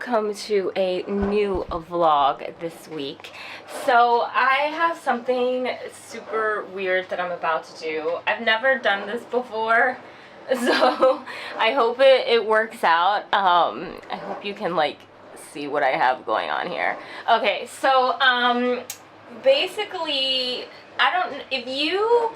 welcome to a new vlog this week. So I have something super weird that I'm about to do. I've never done this before, so I hope it works out. I hope you can like see what I have going on here. Okay, so basically, if you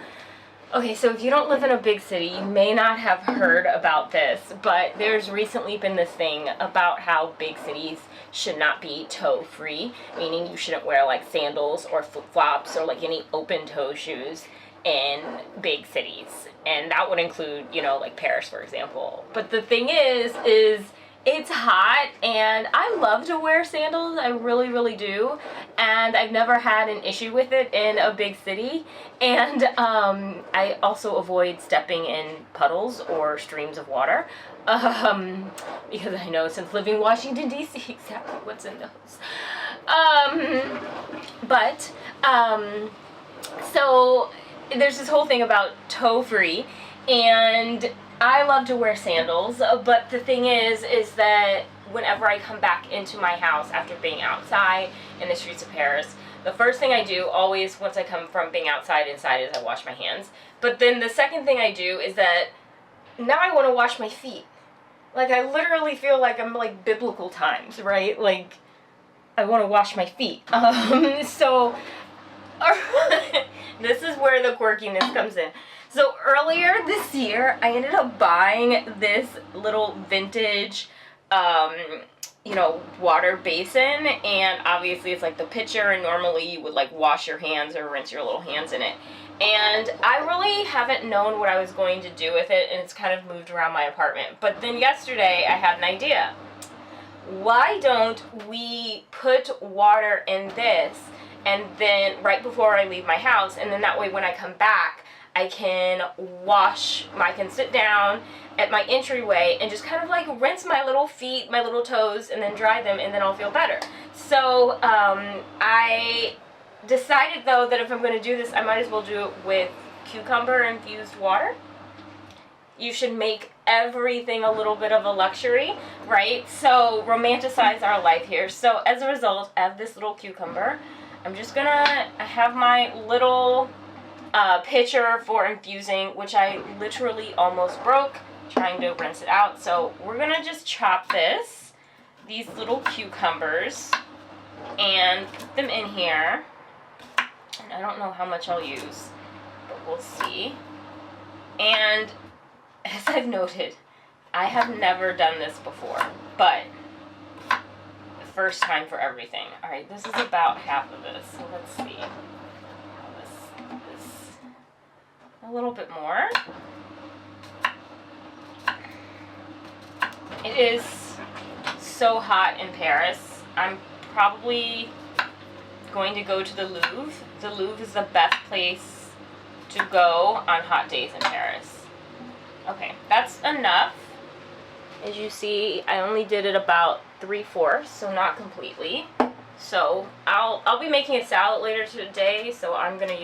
don't live in a big city, you may not have heard about this, but there's recently been this thing about how big cities should not be toe-free, meaning you shouldn't wear like sandals or flip-flops or like any open-toe shoes in big cities. And that would include, you know, like Paris, for example. But the thing is it's hot, and I love to wear sandals. I really, really do. And I've never had an issue with it in a big city. And I also avoid stepping in puddles or streams of water. Because I know since living in Washington, D.C., exactly what's in those. So there's this whole thing about toe-free, and I love to wear sandals, but the thing is that whenever I come back into my house after being outside in the streets of Paris, the first thing I do always once I come from being outside inside is I wash my hands. But then the second thing I do is that now I want to wash my feet. Like, I literally feel like I'm like biblical times, right? Like, I want to wash my feet. So this is where the quirkiness comes in. So earlier this year, I ended up buying this little vintage, water basin, and obviously it's like the pitcher, and normally you would like wash your hands or rinse your little hands in it. And I really haven't known what I was going to do with it, and it's kind of moved around my apartment. But then yesterday, I had an idea. Why don't we put water in this, and then right before I leave my house, and then that way when I come back, I can sit down at my entryway and just kind of like rinse my little feet, my little toes, and then dry them, and then I'll feel better. So I decided though that if I'm going to do this, I might as well do it with cucumber infused water. You should make everything a little bit of a luxury, right? So romanticize our life here. So as a result of this little cucumber, I have my little pitcher for infusing, which I literally almost broke trying to rinse it out. So we're gonna just chop these little cucumbers, and put them in here. And I don't know how much I'll use, but we'll see. And as I've noted, I have never done this before, but first time for everything. All right, this is about half of this, so let's see. A little bit more. It is so hot in Paris. I'm probably going to go to the Louvre. The Louvre is the best place to go on hot days in Paris. Okay, that's enough. As you see, I only did it about 3/4, so not completely. So I'll be making a salad later today, so I'm gonna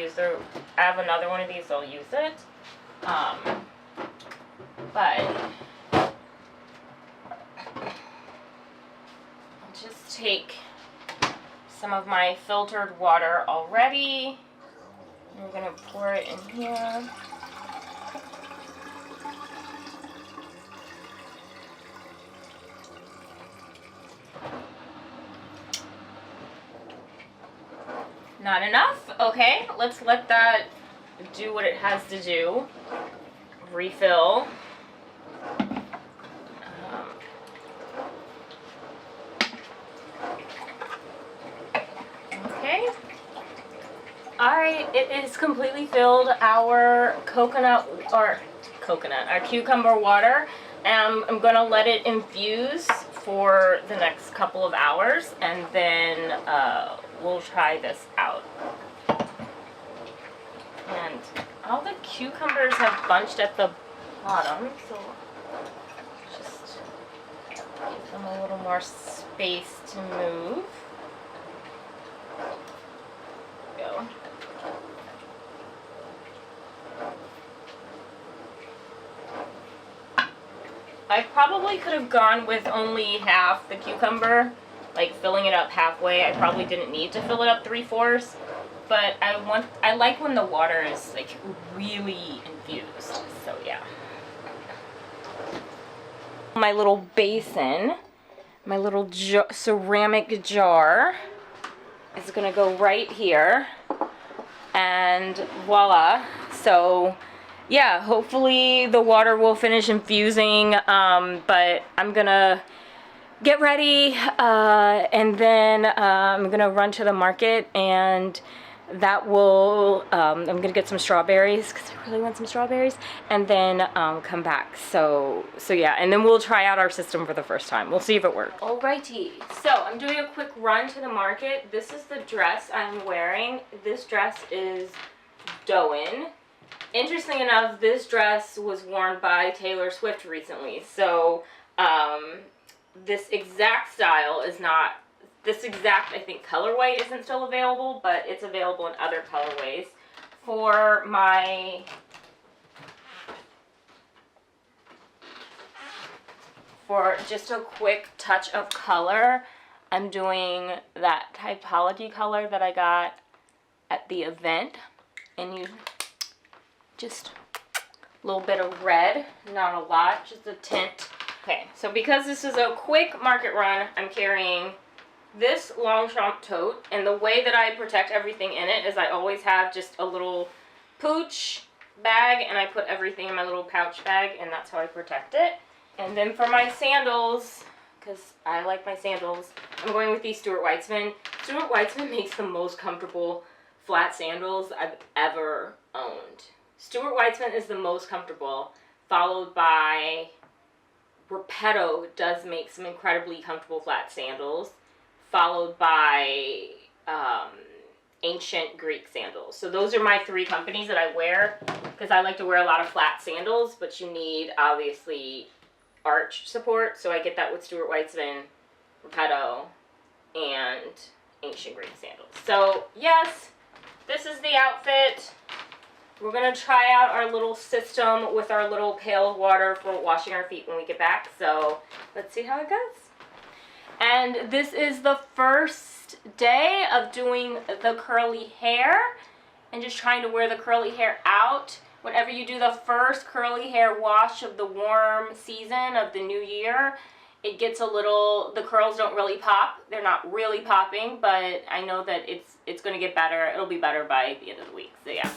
I have another one of these, so I'll use it. But I'll just take some of my filtered water already. I'm gonna pour it in here. Not enough? Okay, let's let that do what it has to do. Refill. Okay. Alright, it is completely filled. Our our cucumber water. I'm going to let it infuse for the next couple of hours, and then we'll try this out. And all the cucumbers have bunched at the bottom, so just give them a little more space to move. There we go. I probably could have gone with only half the cucumber, like filling it up halfway. I probably didn't need to fill it up 3/4, but I like when the water is like really infused. So yeah. My little basin, my little ceramic jar is gonna go right here, and voila. So yeah, hopefully the water will finish infusing, but I'm gonna get ready, and then I'm gonna run to the market, and that will, I'm gonna get some strawberries because I really want some strawberries, and then come back. So yeah, and then we'll try out our system for the first time. We'll see if it works. Alrighty, so I'm doing a quick run to the market. This is the dress I'm wearing. This dress is Doen. Interesting enough, this dress was worn by Taylor Swift recently. So this exact style is not, this exact, I think, colorway isn't still available, but it's available in other colorways. For my just a quick touch of color, I'm doing that typology color that I got at the event, and you just a little bit of red, not a lot, just a tint. Okay, so because this is a quick market run, I'm carrying this Longchamp tote, and the way that I protect everything in it is I always have just a little pooch bag, and I put everything in my little pouch bag, and that's how I protect it. And then for my sandals, because I like my sandals, I'm going with these Stuart Weitzman. Stuart Weitzman makes the most comfortable flat sandals I've ever owned. Stuart Weitzman is the most comfortable, followed by Repetto does make some incredibly comfortable flat sandals, followed by ancient Greek sandals. So those are my three companies that I wear, because I like to wear a lot of flat sandals, but you need obviously arch support, so I get that with Stuart Weitzman, Repetto, and ancient Greek sandals. So yes, this is the outfit. We're going to try out our little system with our little pail of water for washing our feet when we get back. So let's see how it goes. And this is the first day of doing the curly hair and just trying to wear the curly hair out. Whenever you do the first curly hair wash of the warm season of the new year, it gets a little, the curls don't really pop. They're not really popping, but I know that it's going to get better. It'll be better by the end of the week. So yeah.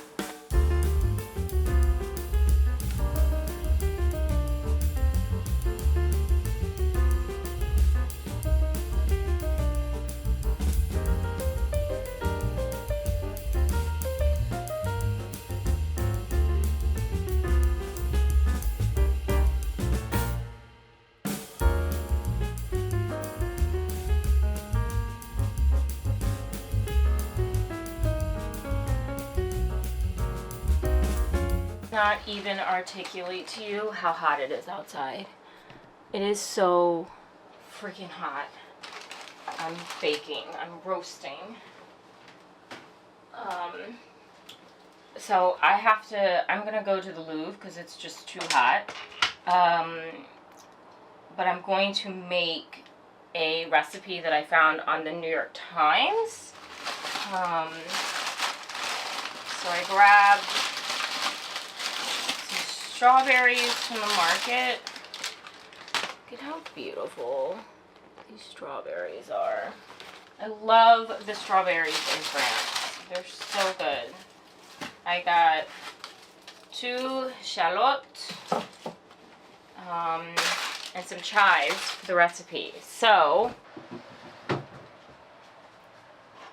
Not even articulate to you how hot it is outside. It is so freaking hot. I'm baking, I'm roasting. So I'm gonna go to the Louvre because it's just too hot. But I'm going to make a recipe that I found on the New York Times. So I grabbed strawberries from the market. Look at how beautiful these strawberries are. I love the strawberries in France. They're so good. I got 2 shallots and some chives for the recipe. So,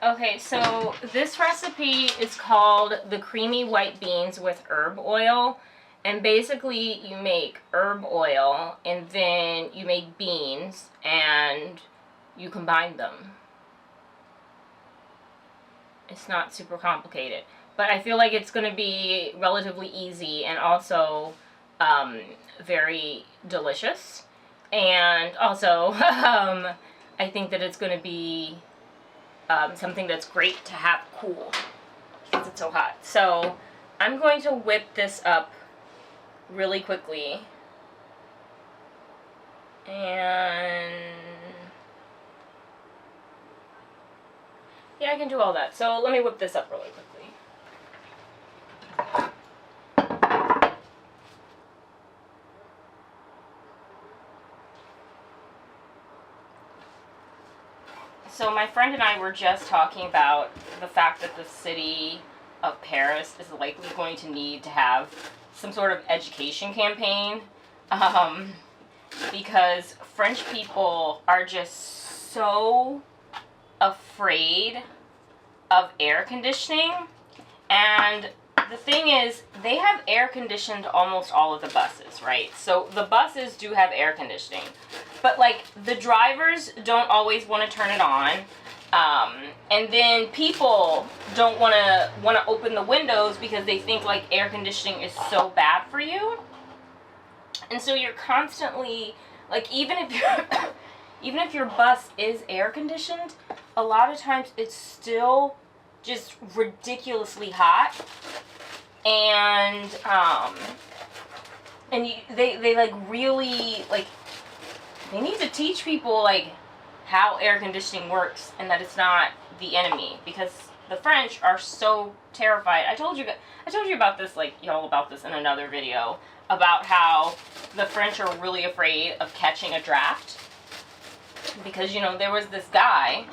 okay, so this recipe is called the creamy white beans with herb oil. And basically, you make herb oil, and then you make beans, and you combine them. It's not super complicated. But I feel like it's going to be relatively easy, and also very delicious. And also, I think that it's going to be something that's great to have cool, because it's so hot. So, I'm going to whip this up really quickly. And yeah, I can do all that. So let me whip this up really quickly. So my friend and I were just talking about the fact that the city of Paris is likely going to need to have some sort of education campaign, because French people are just so afraid of air conditioning. And the thing is, they have air conditioned almost all of the buses, right? So the buses do have air conditioning, but like the drivers don't always want to turn it on. And then people don't want to open the windows because they think like air conditioning is so bad for you. And so you're constantly like, even if your bus is air conditioned, a lot of times it's still just ridiculously hot. And they like really like, they need to teach people like how air conditioning works and that it's not the enemy, because the French are so terrified. I told you about this, like y'all about this in another video, about how the French are really afraid of catching a draft, because, you know, there was this guy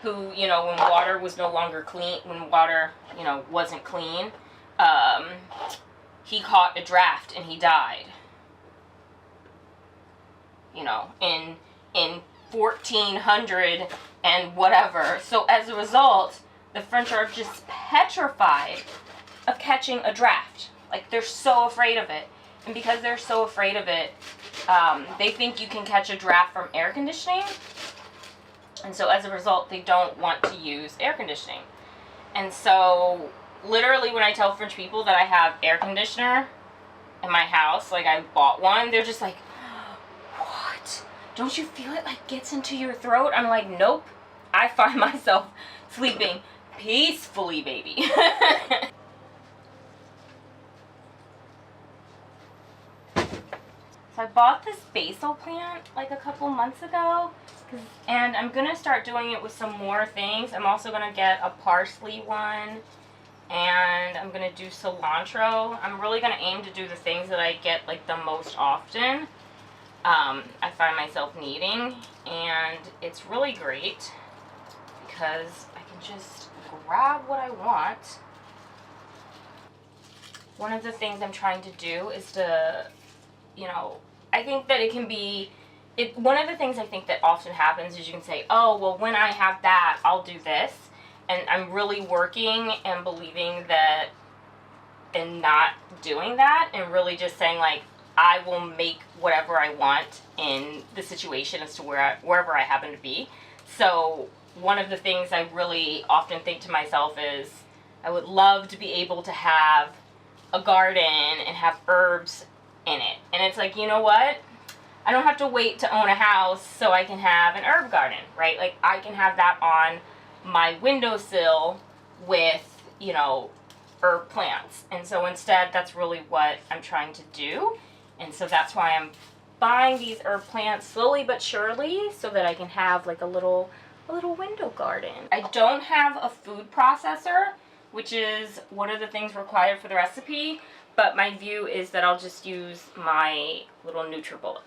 who, you know, when water was no longer clean, when water, you know, wasn't clean, he caught a draft and he died. You know, in 1400 and whatever. So as a result, the French are just petrified of catching a draft. Like, they're so afraid of it. And because they're so afraid of it, they think you can catch a draft from air conditioning. And so as a result, they don't want to use air conditioning. And so literally when I tell French people that I have air conditioner in my house, like I bought one, they're just like, what? Don't you feel it like gets into your throat? I'm like, nope. I find myself sleeping peacefully, baby. So I bought this basil plant like a couple months ago, and I'm gonna start doing it with some more things. I'm also gonna get a parsley one, and I'm gonna do cilantro. I'm really gonna aim to do the things that I get like the most often. I find myself needing, and it's really great because I can just grab what I want. One of the things I'm trying to do is to, you know, I think that it can be, one of the things I think that often happens is you can say, oh, well, when I have that, I'll do this. And I'm really working and believing that and not doing that, and really just saying, like, I will make whatever I want in the situation as to wherever I happen to be. So one of the things I really often think to myself is, I would love to be able to have a garden and have herbs in it. And it's like, you know what? I don't have to wait to own a house so I can have an herb garden, right? Like, I can have that on my windowsill with, you know, herb plants. And so instead, that's really what I'm trying to do. And so that's why I'm buying these herb plants slowly but surely, so that I can have like a little window garden. I don't have a food processor, which is one of the things required for the recipe, but my view is that I'll just use my little NutriBullet.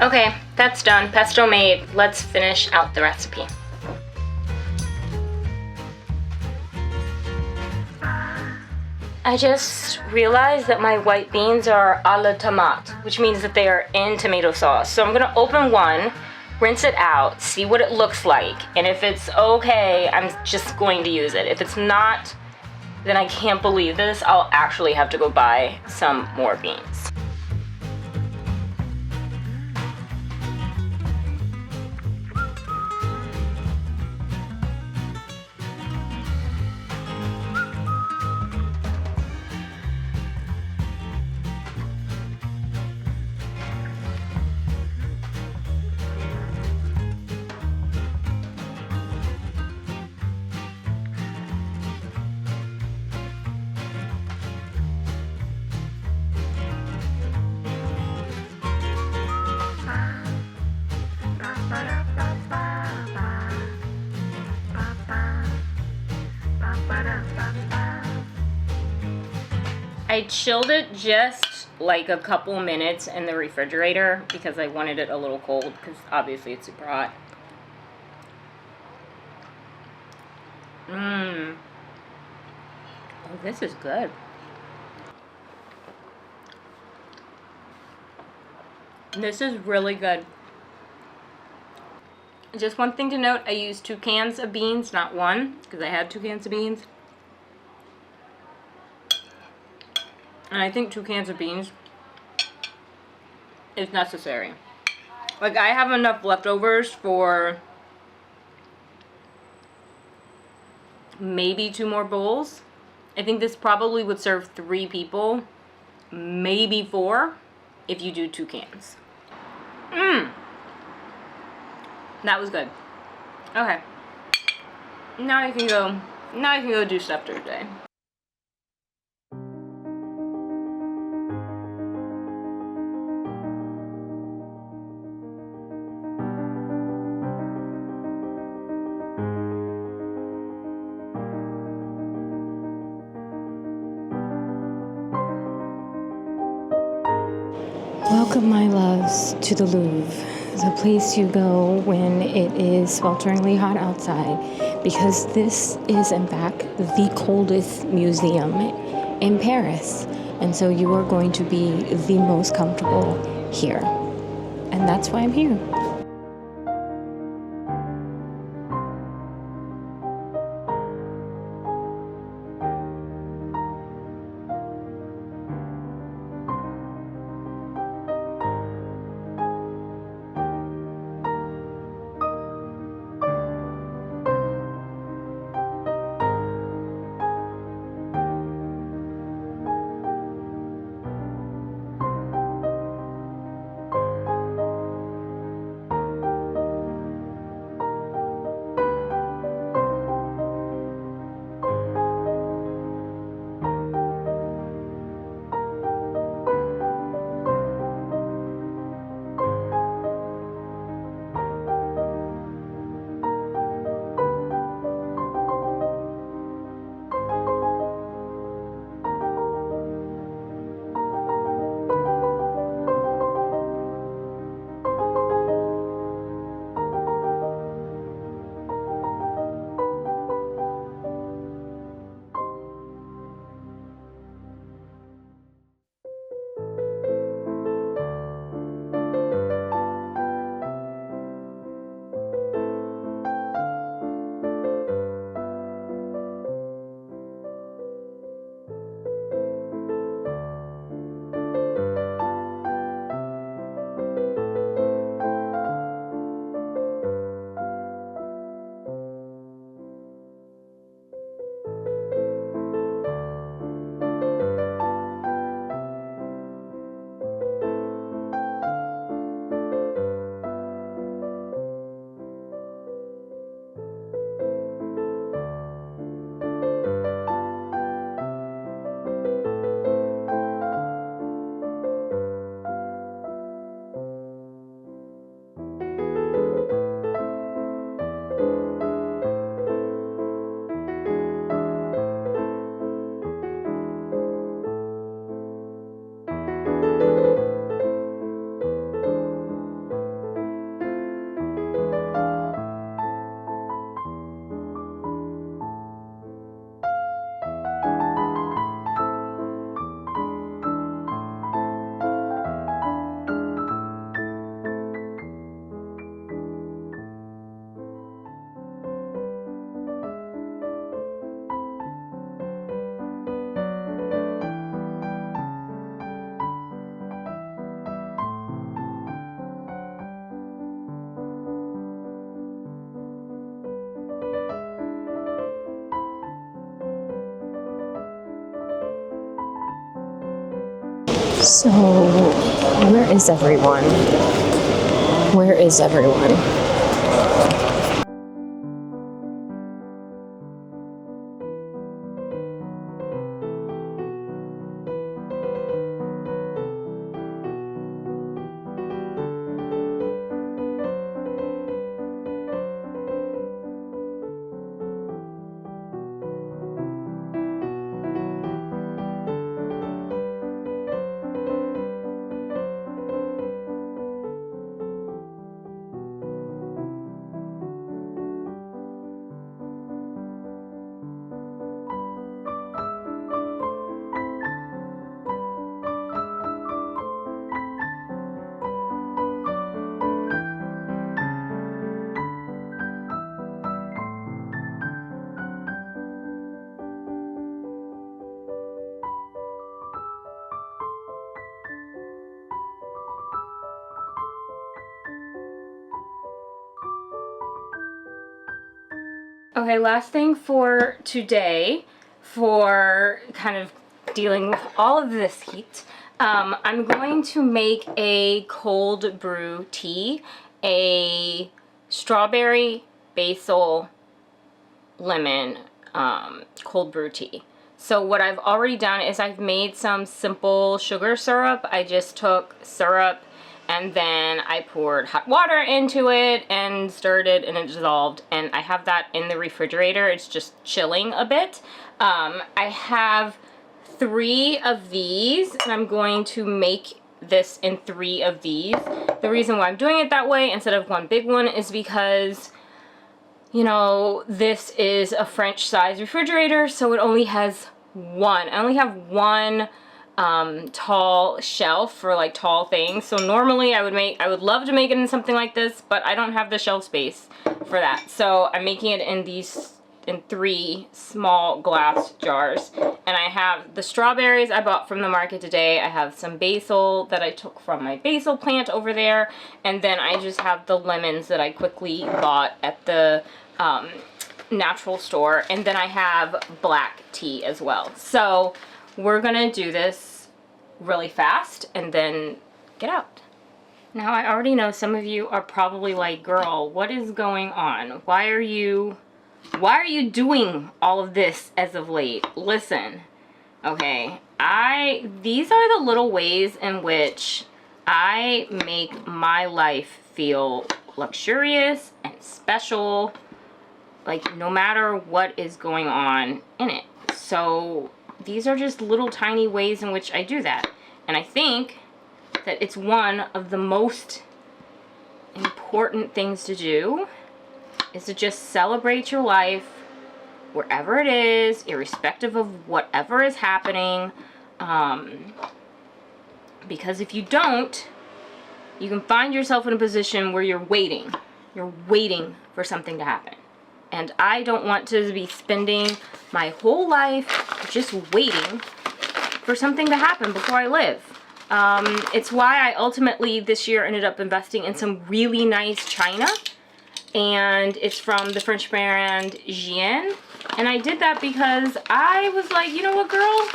Okay, that's done. Pesto made. Let's finish out the recipe. I just realized that my white beans are a la tomate, which means that they are in tomato sauce. So I'm gonna open one, rinse it out, see what it looks like, and if it's okay, I'm just going to use it. If it's not, then I can't believe this. I'll actually have to go buy some more beans. I chilled it just like a couple minutes in the refrigerator because I wanted it a little cold because obviously it's super hot. Oh, this is good. This is really good. Just one thing to note, I used 2 cans of beans, not 1, because I had 2 cans of beans. And I think 2 cans of beans is necessary. Like, I have enough leftovers for maybe 2 more bowls. I think this probably would serve 3 people, maybe 4, if you do 2 cans. That was good. Okay. Now I can go do stuff today. Welcome, my loves, to the Louvre, the place you go when it is swelteringly hot outside, because this is, in fact, the coldest museum in Paris, and so you are going to be the most comfortable here, and that's why I'm here. So, where is everyone? Where is everyone? Okay, last thing for today, for kind of dealing with all of this heat, I'm going to make a cold brew tea, a strawberry, basil, lemon cold brew tea. So what I've already done is I've made some simple sugar syrup. I just took syrup and then I poured hot water into it and stirred it and it dissolved, and I have that in the refrigerator. It's just chilling a bit. I have 3 of these and I'm going to make this in 3 of these. The reason why I'm doing it that way instead of one big one is because, you know, this is a French size refrigerator, so it only has one. I only have one tall shelf for like tall things. So normally I would love to make it in something like this, but I don't have the shelf space for that. So I'm making it in 3 small glass jars. And I have the strawberries I bought from the market today. I have some basil that I took from my basil plant over there. And then I just have the lemons that I quickly bought at the natural store. And then I have black tea as well. So we're gonna do this really fast and then get out. Now I already know some of you are probably like, girl, what is going on? Why are you doing all of this as of late? Listen, okay, these are the little ways in which I make my life feel luxurious and special, like no matter what is going on in it. So these are just little tiny ways in which I do that. And I think that it's one of the most important things to do is to just celebrate your life wherever it is, irrespective of whatever is happening. Because if you don't, you can find yourself in a position where you're waiting. You're waiting for something to happen. And I don't want to be spending my whole life just waiting for something to happen before I live. It's why I ultimately this year ended up investing in some really nice china. And it's from the French brand Parisian. And I did that because I was like, you know what, girl?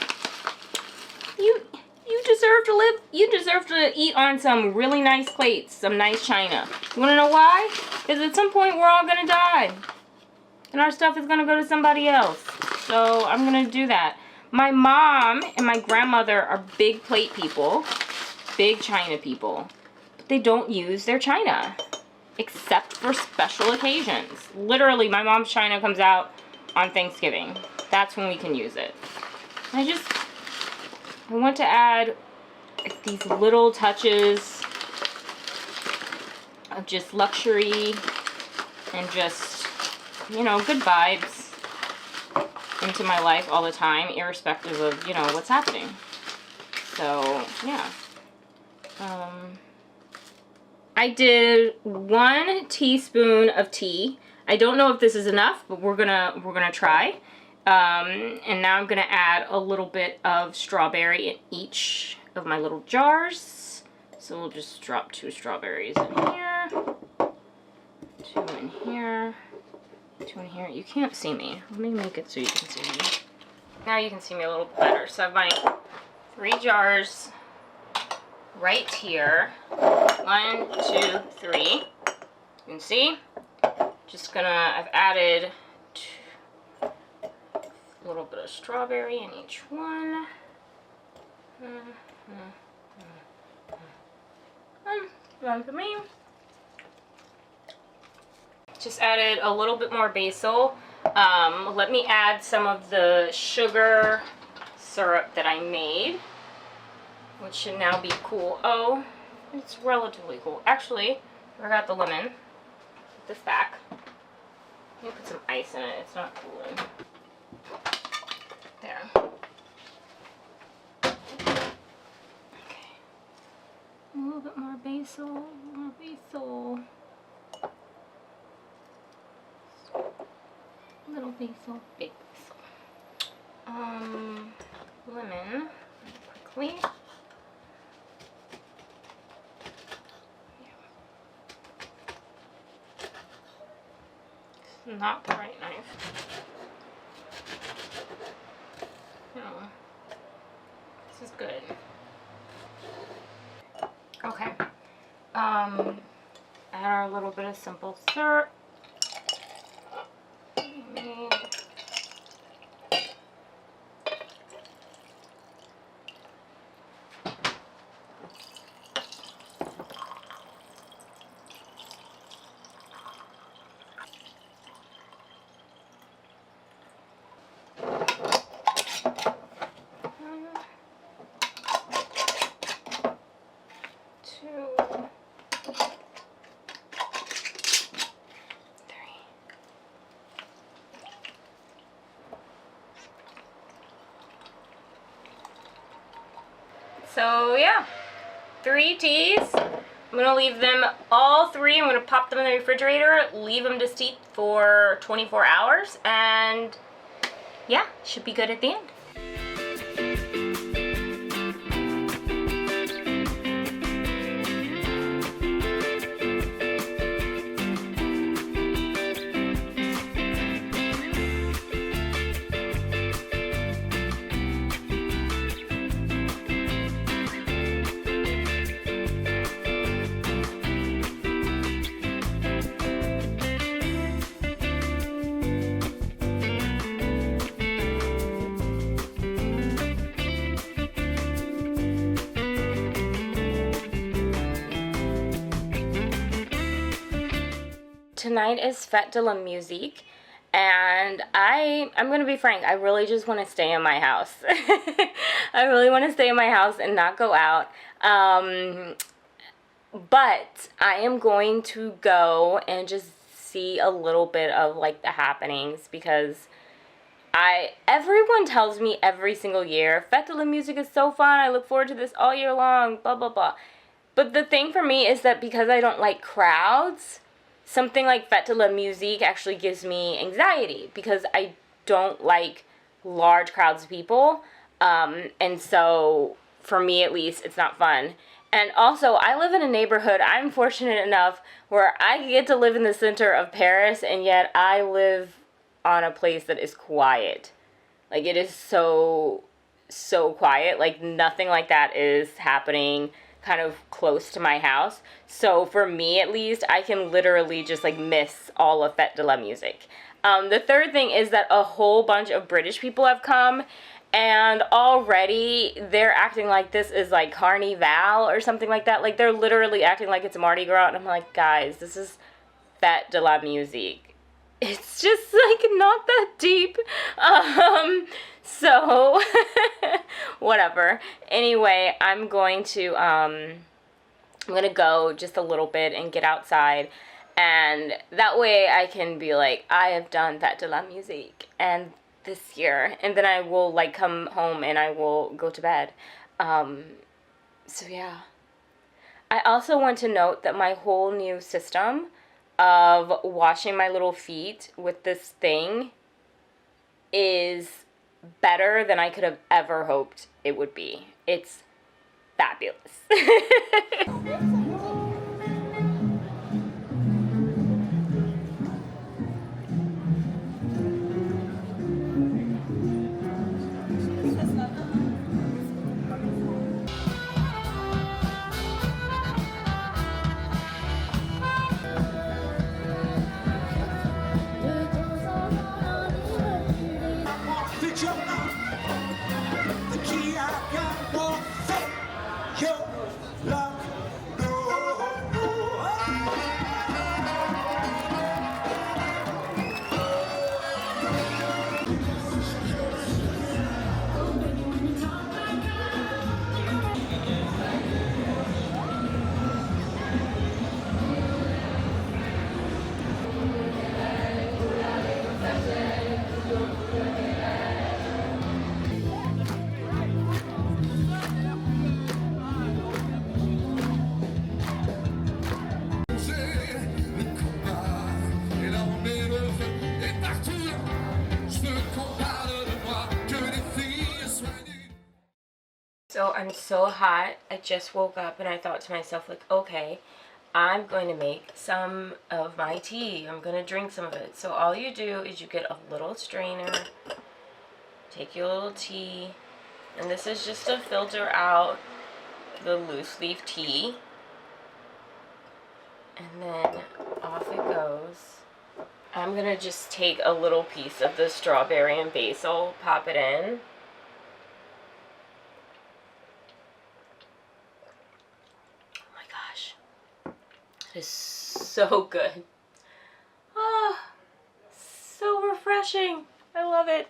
You deserve to live. You deserve to eat on some really nice plates, some nice china. You want to know why? Because at some point we're all going to die. And our stuff is going to go to somebody else. So I'm going to do that. My mom and my grandmother are big plate people. Big china people. But they don't use their china. Except for special occasions. Literally, my mom's china comes out on Thanksgiving. That's when we can use it. I want to add these little touches of just luxury and just, you know, good vibes into my life all the time, irrespective of, you know, what's happening. So, yeah. I did 1 teaspoon of tea. I don't know if this is enough, but we're gonna try. And now I'm gonna add a little bit of strawberry in each of my little jars. So we'll just drop 2 strawberries in here, 2 in here, 2 in here. You can't see me. Let me make it so you can see me. Now you can see me a little better. So I have my 3 jars right here. 1, 2, 3. You can see. I've added a little bit of strawberry in each one. One for me. Just added a little bit more basil. Let me add some of the sugar syrup that I made, which should now be cool. Oh, it's relatively cool. Actually, I forgot the lemon. Put this back. Let me put some ice in it. It's not cooling. There. Okay. A little bit more basil. More basil. Little basil, big basil. Lemon, quickly. Yeah. Not the right knife. No. This is good. Okay. Add our little bit of simple syrup. So yeah, 3 teas. I'm gonna leave them all 3. I'm gonna pop them in the refrigerator, leave them to steep for 24 hours, and yeah, should be good at the end. Tonight is Fête de La Musique, and I'm gonna be frank, I really just want to stay in my house. I really want to stay in my house and not go out. But I am going to go and just see a little bit of like the happenings, because everyone tells me every single year, Fête de La Musique is so fun, I look forward to this all year long, blah blah blah. But the thing for me is that because I don't like crowds, something like Fête de La Musique actually gives me anxiety, because I don't like large crowds of people, and so for me at least, it's not fun. And also, I live in a neighborhood, I'm fortunate enough where I get to live in the center of Paris, and yet I live on a place that is quiet. Like, it is so quiet. Like, nothing like that is happening kind of close to my house. So for me at least, I can literally just like miss all of Fête de La Musique. The third thing is that a whole bunch of British people have come, and already they're acting like this is like Carnival or something like that. Like, they're literally acting like it's Mardi Gras, and I'm like, guys, this is Fête de La Musique. It's just like not that deep. So whatever. Anyway, I'm going to go just a little bit and get outside, and that way I can be like, I have done Fête de La Musique and this year, and then I will like come home and I will go to bed. So yeah. I also want to note that my whole new system of washing my little feet with this thing is better than I could have ever hoped it would be. It's fabulous. So I'm so hot. I just woke up and I thought to myself, like, okay, I'm going to make some of my tea. I'm going to drink some of it. So all you do is you get a little strainer, take your little tea, and this is just to filter out the loose leaf tea. And then off it goes. I'm going to just take a little piece of the strawberry and basil, pop it in. Is so good. Oh, so refreshing. I love it.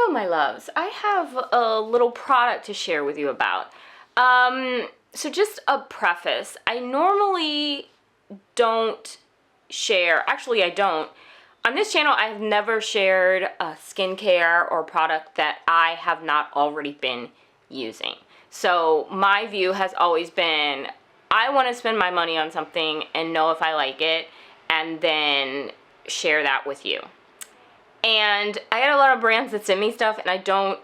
My loves, I have a little product to share with you about. So just a preface, I normally don't share, actually I don't. On this channel, I have never shared a skincare or product that I have not already been using. So my view has always been, I want to spend my money on something and know if I like it, and then share that with you. And I had a lot of brands that send me stuff, and I don't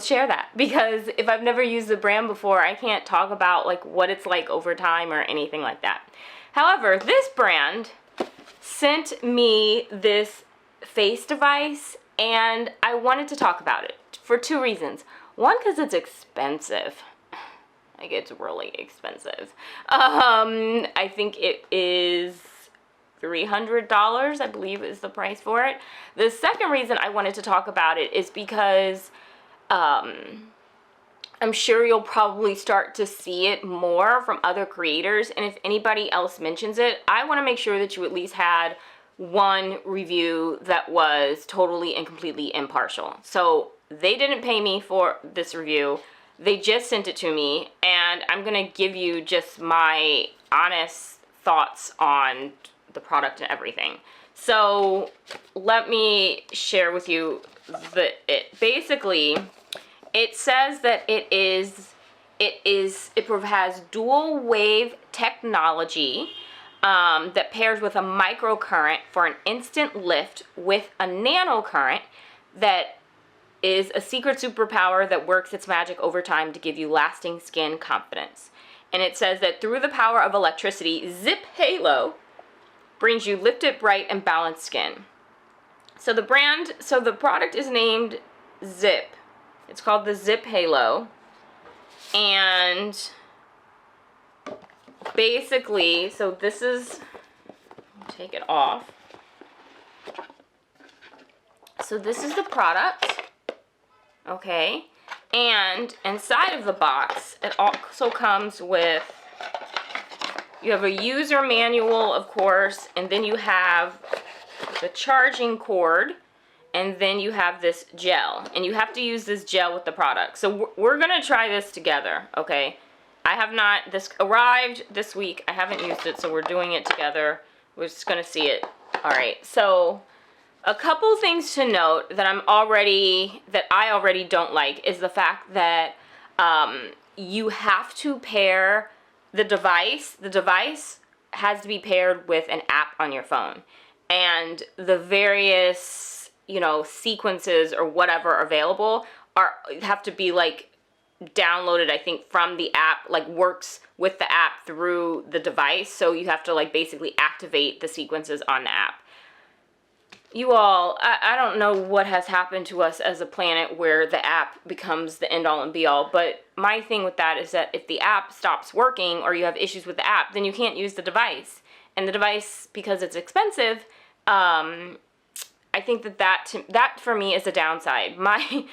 share that, because if I've never used the brand before, I can't talk about like what it's like over time or anything like that. However, this brand sent me this face device, and I wanted to talk about it for two reasons. One, because it's expensive. Like, it's really expensive. I think it is $300, I believe, is the price for it. The second reason I wanted to talk about it is because I'm sure you'll probably start to see it more from other creators, and if anybody else mentions it, I want to make sure that you at least had one review that was totally and completely impartial. So they didn't pay me for this review, they just sent it to me, and I'm gonna give you just my honest thoughts on the product and everything. So let me share with you basically it says that it has dual wave technology that pairs with a microcurrent for an instant lift with a nanocurrent that is a secret superpower that works its magic over time to give you lasting skin confidence. And it says that through the power of electricity, Zip Halo brings you lifted, bright, and balanced skin. So the product is named Zip. It's called the Zip Halo. And basically, so this is, take it off. So this is the product, okay? And inside of the box, it also comes with, you have a user manual, of course, and then you have the charging cord, and then you have this gel. And you have to use this gel with the product. So we're gonna try this together, okay? I have not, this arrived this week. I haven't used it, so we're doing it together. We're just gonna see it. All right, so a couple things to note that I already don't like is the fact that you have to pair the device has to be paired with an app on your phone, and the various, sequences or whatever available have to be like downloaded, I think, from the app, like works with the app through the device. So you have to like basically activate the sequences on the app. You all, I don't know what has happened to us as a planet where the app becomes the end all and be all, but my thing with that is that if the app stops working or you have issues with the app, then you can't use the device. And the device, because it's expensive, I think that for me is a downside. My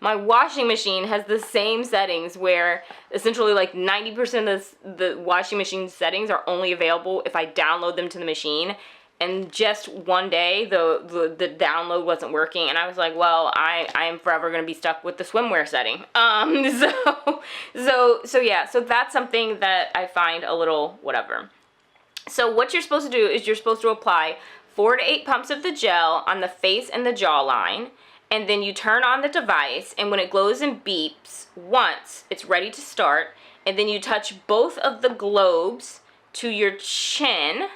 washing machine has the same settings where essentially like 90% of the washing machine settings are only available if I download them to the machine. And just one day, the download wasn't working, and I was like, well, I am forever going to be stuck with the swimwear setting. So yeah, so that's something that I find a little whatever. So what you're supposed to do is you're supposed to apply 4 to 8 pumps of the gel on the face and the jawline, and then you turn on the device, and when it glows and beeps once, it's ready to start, and then you touch both of the globes to your chin,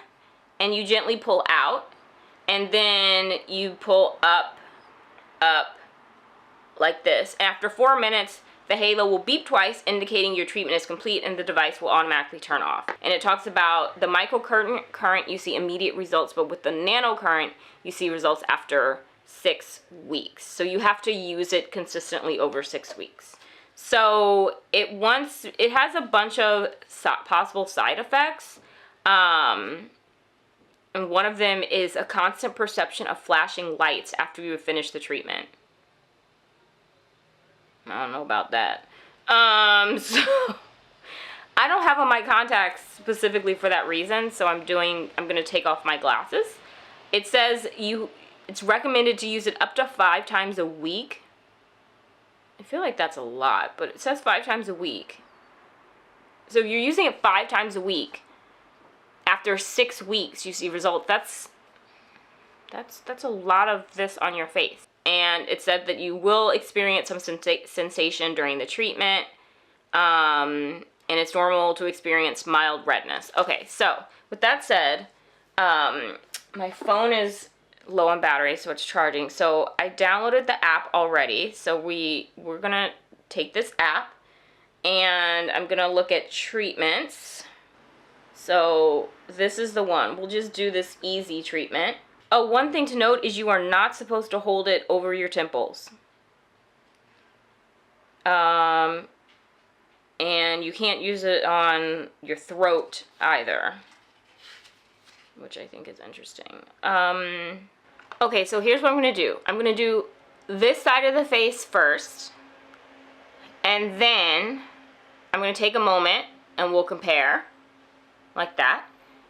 and you gently pull out, and then you pull up, like this. After 4 minutes, the halo will beep twice, indicating your treatment is complete, and the device will automatically turn off. And it talks about the microcurrent, you see immediate results, but with the nanocurrent, you see results after 6 weeks. So you have to use it consistently over 6 weeks. So it has a bunch of possible side effects. And one of them is a constant perception of flashing lights after you have finished the treatment. I don't know about that. So I don't have on my contacts specifically for that reason, so I'm going to take off my glasses. It says it's recommended to use it up to 5 times a week. I feel like that's a lot, but it says 5 times a week. So if you're using it 5 times a week, after 6 weeks you see results. That's a lot of this on your face. And it said that you will experience some sensation during the treatment, and it's normal to experience mild redness. Okay, so with that said, my phone is low on battery, so it's charging. So I downloaded the app already. So we're gonna take this app, and I'm gonna look at treatments. So this is the one. We'll just do this easy treatment. Oh, one thing to note is you are not supposed to hold it over your temples. And you can't use it on your throat either, which I think is interesting. Okay, so here's what I'm going to do. I'm going to do this side of the face first, and then I'm going to take a moment and we'll compare. Like that,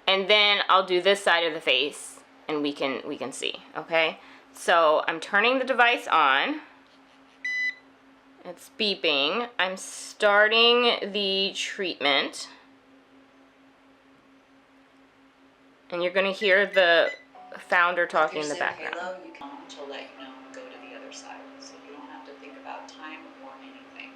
and then I'll do this side of the face, and we can see. Okay, so I'm turning the device on. It's beeping. I'm starting the treatment, and you're gonna hear the founder talking in the background. Halo, you can to let you know and go to the other side, so you don't have to think about time or anything.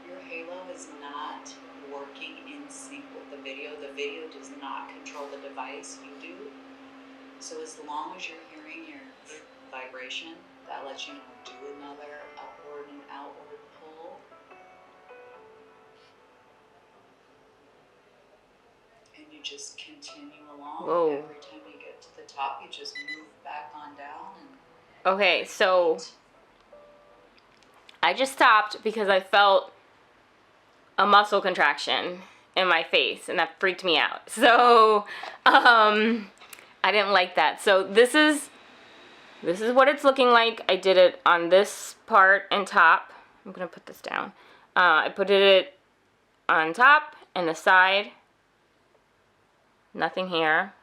Your halo is not working in sync with the video. The video does not control the device, you do. So as long as you're hearing your vibration, that lets you know, do another upward and outward pull. And you just continue along. Whoa. Every time you get to the top, you just move back on down. And okay, so I just stopped because I felt a muscle contraction in my face, and that freaked me out. So I didn't like that. So this is what it's looking like. I did it on this part and top. I'm gonna put this down. I put it on top and the side. Nothing here.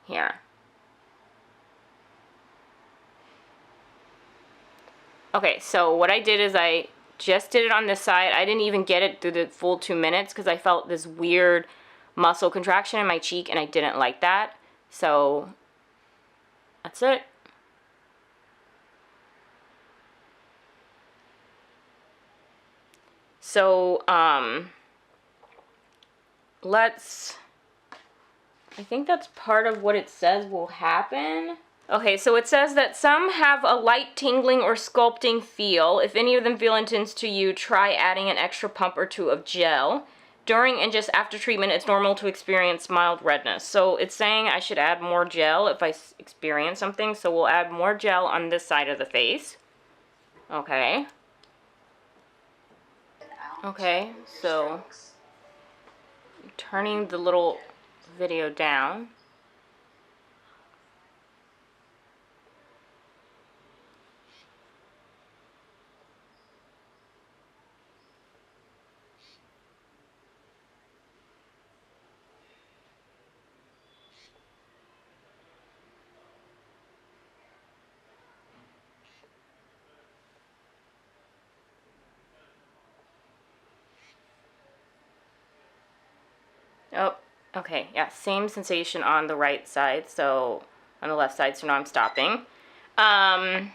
Here. Okay, so what I did is I just did it on this side. I didn't even get it through the full 2 minutes because I felt this weird muscle contraction in my cheek, and I didn't like that. So that's it. So I think that's part of what it says will happen. Okay, so it says that some have a light tingling or sculpting feel. If any of them feel intense to you, try adding an extra pump or two of gel. During and just after treatment, it's normal to experience mild redness. So it's saying I should add more gel if I experience something. So we'll add more gel on this side of the face. Okay. Okay, so turning the little video down. Oh, okay, yeah, same sensation on the right side, so on the left side, so now I'm stopping. I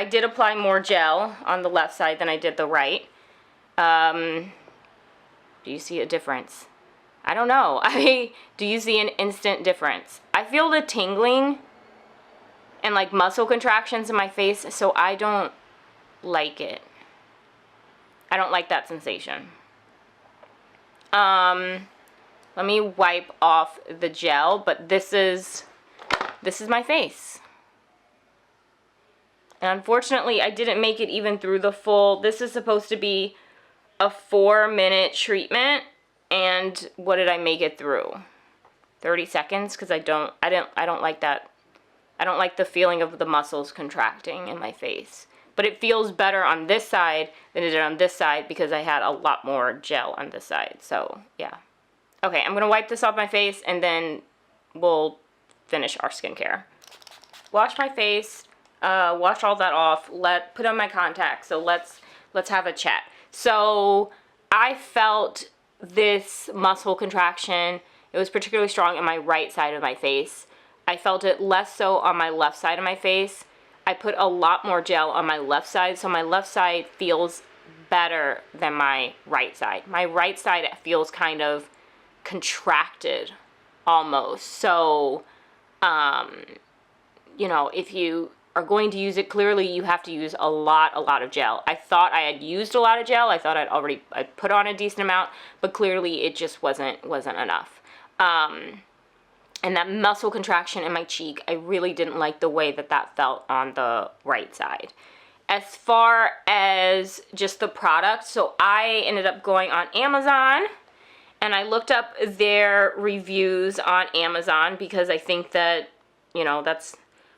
did apply more gel on the left side than I did the right. Do you see a difference? I don't know. Do you see an instant difference? I feel the tingling and like muscle contractions in my face, so I don't like it. I don't like that sensation. Let me wipe off the gel, but this is my face. And unfortunately, I didn't make it even through the full, this is supposed to be a 4-minute treatment, and what did I make it through? 30 seconds, because I don't like that. I don't like the feeling of the muscles contracting in my face. But it feels better on this side than it did on this side because I had a lot more gel on this side. So, yeah. Okay, I'm going to wipe this off my face and then we'll finish our skincare. Wash my face, wash all that off, put on my contacts. So let's have a chat. So I felt this muscle contraction. It was particularly strong in my right side of my face. I felt it less so on my left side of my face. I put a lot more gel on my left side, so my left side feels better than my right side. My right side feels kind of contracted almost. So, you know, if you are going to use it, clearly you have to use a lot of gel. I thought I had used a lot of gel. I thought I'd put on a decent amount, but clearly it just wasn't enough. And that muscle contraction in my cheek, I really didn't like the way that felt on the right side. As far as just the product, so I ended up going on Amazon and I looked up their reviews on Amazon because I think that, you know, that's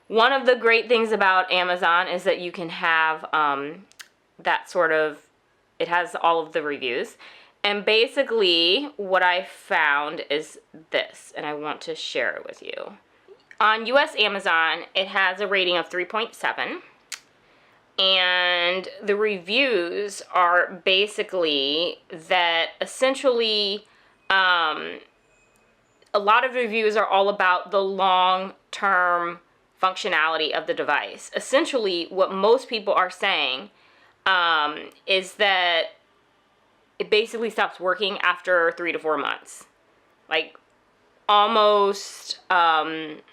one of the great things about Amazon is that you can have that sort of, it has all of the reviews. And basically, what I found is this, and I want to share it with you. On US Amazon, it has a rating of 3.7, and the reviews are basically that essentially, a lot of reviews are all about the long-term functionality of the device. Essentially, what most people are saying is that it basically stops working after 3 to 4 months. Like most of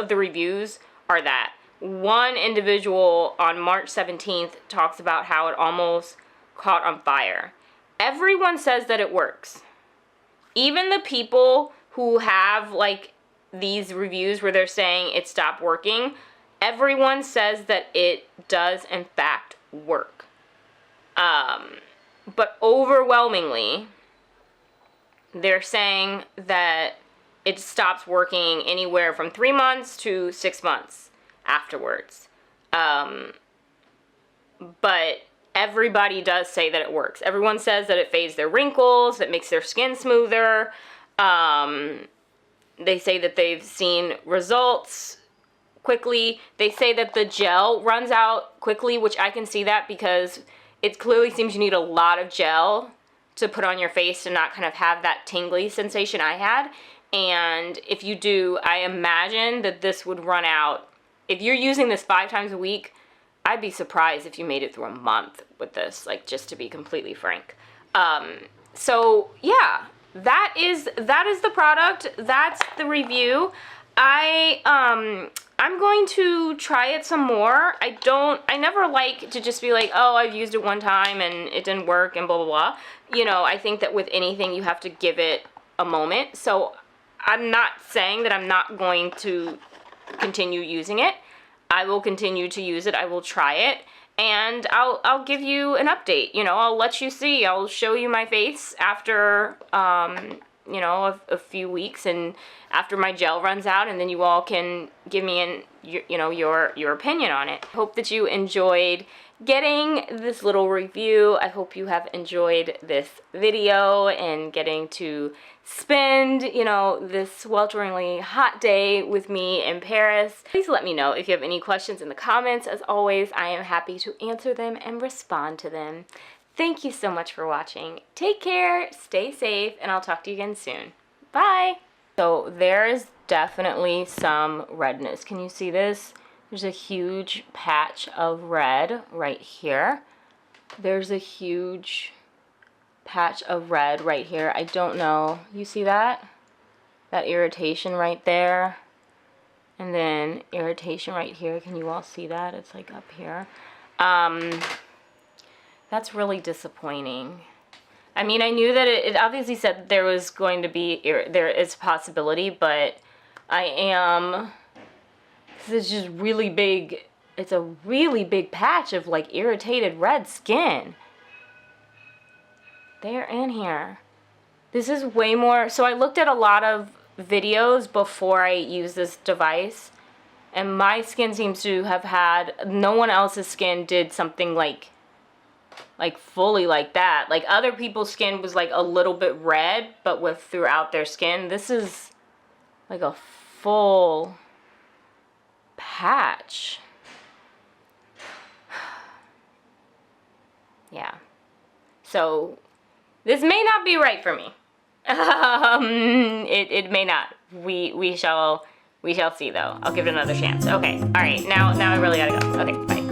the reviews are that. One individual on March 17th talks about how it almost caught on fire. Everyone says that it works. Even the people who have like these reviews where they're saying it stopped working, everyone says that it does in fact work. But overwhelmingly, they're saying that it stops working anywhere from 3 months to 6 months afterwards. But everybody does say that it works. Everyone says that it fades their wrinkles, that makes their skin smoother. They say that they've seen results quickly. They say that the gel runs out quickly, which I can see that because it clearly seems you need a lot of gel to put on your face to not kind of have that tingly sensation I had. And if you do, I imagine that this would run out. If you're using this 5 times a week, I'd be surprised if you made it through a month with this, like just to be completely frank. So yeah, that is the product. That's the review. I'm going to try it some more. I never like to just be like, oh, I've used it one time and it didn't work and blah, blah, blah. You know, I think that with anything, you have to give it a moment. So I'm not saying that I'm not going to continue using it. I will continue to use it. I will try it. And I'll give you an update. You know, I'll let you see. I'll show you my face after, you know, a few weeks and after my gel runs out, and then you all can give me your opinion on it. Hope that you enjoyed getting this little review. I hope you have enjoyed this video and getting to spend, you know, this swelteringly hot day with me in Paris. Please let me know if you have any questions in the comments. As always, I am happy to answer them and respond to them. Thank you so much for watching. Take care, stay safe, and I'll talk to you again soon. Bye! So there is definitely some redness. Can you see this? There's a huge patch of red right here. There's a huge patch of red right here. I don't know. You see that? That irritation right there. And then irritation right here. Can you all see that? It's like up here. That's really disappointing. I mean, I knew that it obviously said there was going to be, there is a possibility, but this is just really big, it's a really big patch of like irritated red skin. There and here. This is way more, so I looked at a lot of videos before I used this device, and my skin seems to have had, no one else's skin did something like fully like that. Like other people's skin was like a little bit red, but with throughout their skin. This is like a full patch. Yeah. So this may not be right for me. It may not. We shall see though. I'll give it another chance. Okay. All right. Now I really gotta go. Okay. Bye.